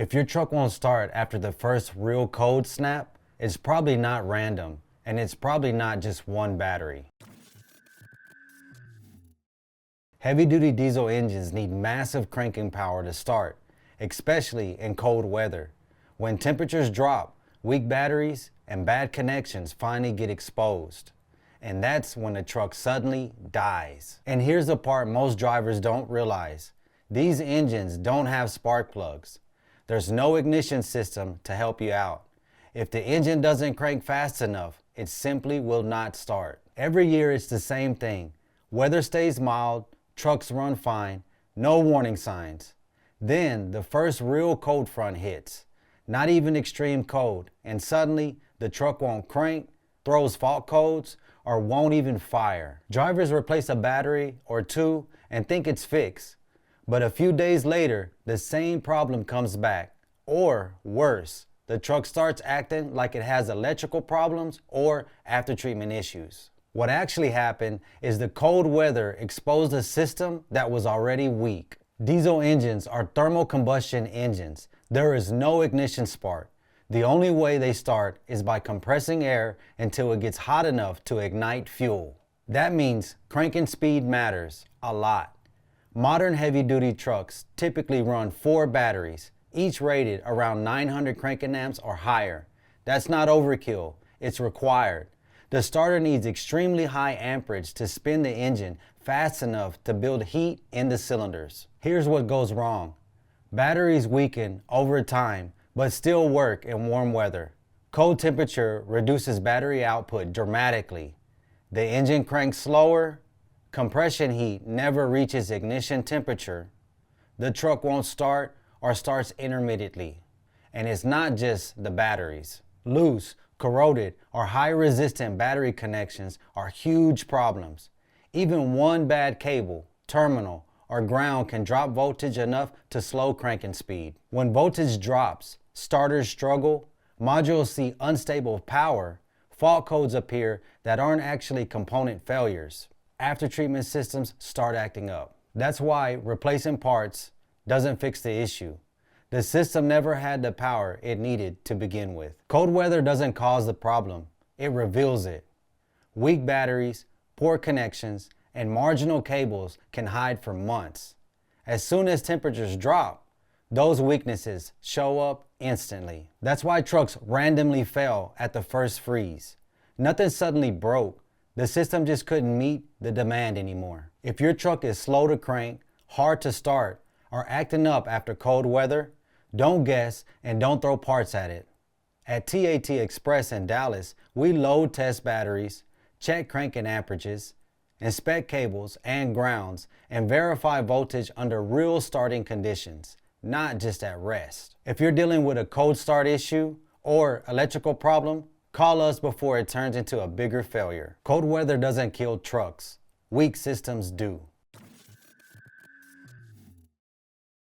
If your truck won't start after the first real cold snap, it's probably not random, and it's probably not just one battery. Heavy-duty diesel engines need massive cranking power to start, especially in cold weather. When temperatures drop, weak batteries and bad connections finally get exposed. And that's when the truck suddenly dies. And here's the part most drivers don't realize. These engines don't have spark plugs. There's no ignition system to help you out. If the engine doesn't crank fast enough, it simply will not start. Every year it's the same thing. Weather stays mild, trucks run fine, no warning signs. Then the first real cold front hits. Not even extreme cold, and suddenly the truck won't crank, throws fault codes, or won't even fire. Drivers replace a battery or two and think it's fixed. But a few days later, the same problem comes back. Or worse, the truck starts acting like it has electrical problems or after-treatment issues. What actually happened is the cold weather exposed a system that was already weak. Diesel engines are thermal combustion engines. There is no ignition spark. The only way they start is by compressing air until it gets hot enough to ignite fuel. That means cranking speed matters a lot. Modern heavy-duty trucks typically run 4 batteries, each rated around 900 cranking amps or higher. That's not overkill, it's required. The starter needs extremely high amperage to spin the engine fast enough to build heat in the cylinders. Here's what goes wrong. Batteries weaken over time, but still work in warm weather. Cold temperature reduces battery output dramatically. The engine cranks slower. Compression heat never reaches ignition temperature. The truck won't start or starts intermittently. And it's not just the batteries. Loose, corroded, or high-resistant battery connections are huge problems. Even one bad cable, terminal, or ground can drop voltage enough to slow cranking speed. When voltage drops, starters struggle, modules see unstable power, fault codes appear that aren't actually component failures. After-treatment systems start acting up. That's why replacing parts doesn't fix the issue. The system never had the power it needed to begin with. Cold weather doesn't cause the problem, it reveals it. Weak batteries, poor connections, and marginal cables can hide for months. As soon as temperatures drop, those weaknesses show up instantly. That's why trucks randomly fail at the first freeze. Nothing suddenly broke. The system just couldn't meet the demand anymore. If your truck is slow to crank, hard to start, or acting up after cold weather, don't guess and don't throw parts at it. At TAT Express in Dallas, we load test batteries, check cranking amperages, inspect cables and grounds, and verify voltage under real starting conditions, not just at rest. If you're dealing with a cold start issue or electrical problem, call us before it turns into a bigger failure. Cold weather doesn't kill trucks. Weak systems do.